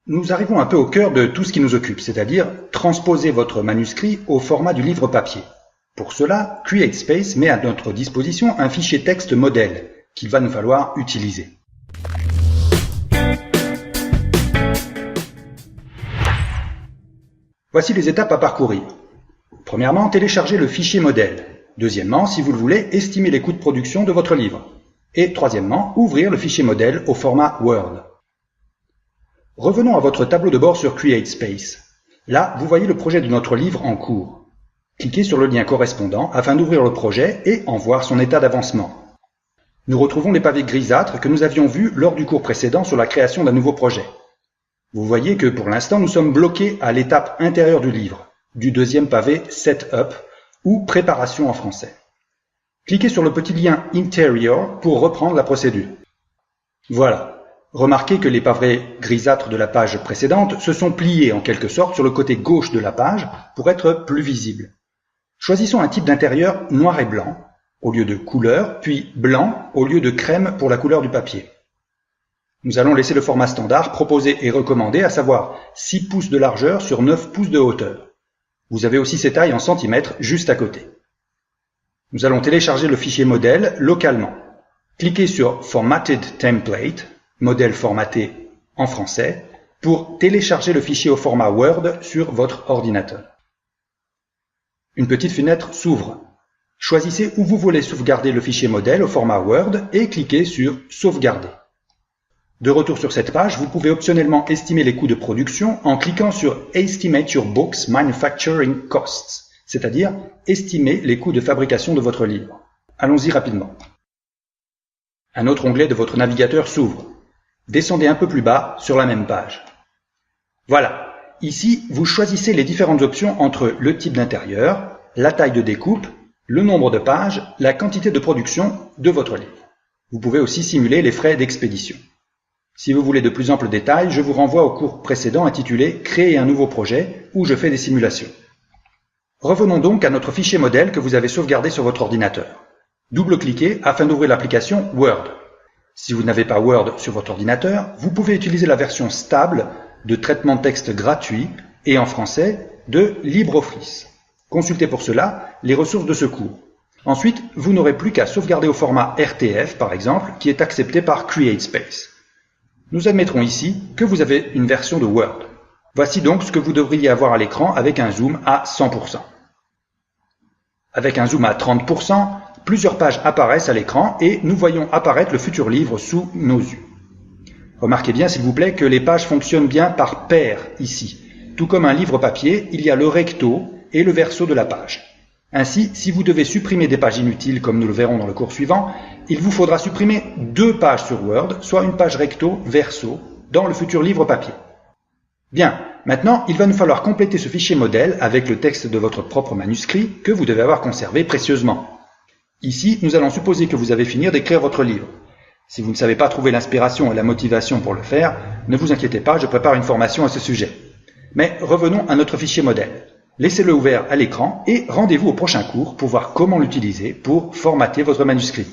Nous arrivons un peu au cœur de tout ce qui nous occupe, c'est-à-dire transposer votre manuscrit au format du livre papier. Pour cela, CreateSpace met à notre disposition un fichier texte modèle qu'il va nous falloir utiliser. Voici les étapes à parcourir. Premièrement, télécharger le fichier modèle. Deuxièmement, si vous le voulez, estimer les coûts de production de votre livre. Et troisièmement, ouvrir le fichier modèle au format Word. Revenons à votre tableau de bord sur CreateSpace. Là, vous voyez le projet de notre livre en cours. Cliquez sur le lien correspondant afin d'ouvrir le projet et en voir son état d'avancement. Nous retrouvons les pavés grisâtres que nous avions vus lors du cours précédent sur la création d'un nouveau projet. Vous voyez que pour l'instant, nous sommes bloqués à l'étape intérieure du livre, du deuxième pavé Setup ou Préparation en français. Cliquez sur le petit lien Interior pour reprendre la procédure. Voilà. Remarquez que les pavés grisâtres de la page précédente se sont pliés en quelque sorte sur le côté gauche de la page pour être plus visibles. Choisissons un type d'intérieur noir et blanc au lieu de couleur, puis blanc au lieu de crème pour la couleur du papier. Nous allons laisser le format standard proposé et recommandé, à savoir 6 pouces de largeur sur 9 pouces de hauteur. Vous avez aussi ces tailles en centimètres juste à côté. Nous allons télécharger le fichier modèle localement. Cliquez sur Formatted Template, modèle formaté en français, pour télécharger le fichier au format Word sur votre ordinateur. Une petite fenêtre s'ouvre. Choisissez où vous voulez sauvegarder le fichier modèle au format Word et cliquez sur Sauvegarder. De retour sur cette page, vous pouvez optionnellement estimer les coûts de production en cliquant sur Estimate your book's manufacturing costs, c'est-à-dire estimer les coûts de fabrication de votre livre. Allons-y rapidement. Un autre onglet de votre navigateur s'ouvre. Descendez un peu plus bas sur la même page. Voilà. Ici, vous choisissez les différentes options entre le type d'intérieur, la taille de découpe, le nombre de pages, la quantité de production de votre livre. Vous pouvez aussi simuler les frais d'expédition. Si vous voulez de plus amples détails, je vous renvoie au cours précédent intitulé « Créer un nouveau projet » où je fais des simulations. Revenons donc à notre fichier modèle que vous avez sauvegardé sur votre ordinateur. Double-cliquez afin d'ouvrir l'application Word. Si vous n'avez pas Word sur votre ordinateur, vous pouvez utiliser la version stable de traitement de texte gratuit et en français de LibreOffice. Consultez pour cela les ressources de ce cours. Ensuite, vous n'aurez plus qu'à sauvegarder au format RTF par exemple, qui est accepté par CreateSpace. Nous admettrons ici que vous avez une version de Word. Voici donc ce que vous devriez avoir à l'écran avec un zoom à 100%. Avec un zoom à 30%, plusieurs pages apparaissent à l'écran et nous voyons apparaître le futur livre sous nos yeux. Remarquez bien s'il vous plaît que les pages fonctionnent bien par paire ici. Tout comme un livre papier, il y a le recto et le verso de la page. Ainsi, si vous devez supprimer des pages inutiles comme nous le verrons dans le cours suivant, il vous faudra supprimer 2 pages sur Word, soit une page recto, verso, dans le futur livre papier. Bien, maintenant il va nous falloir compléter ce fichier modèle avec le texte de votre propre manuscrit que vous devez avoir conservé précieusement. Ici, nous allons supposer que vous avez fini d'écrire votre livre. Si vous ne savez pas trouver l'inspiration et la motivation pour le faire, ne vous inquiétez pas, je prépare une formation à ce sujet. Mais revenons à notre fichier modèle. Laissez-le ouvert à l'écran et rendez-vous au prochain cours pour voir comment l'utiliser pour formater votre manuscrit.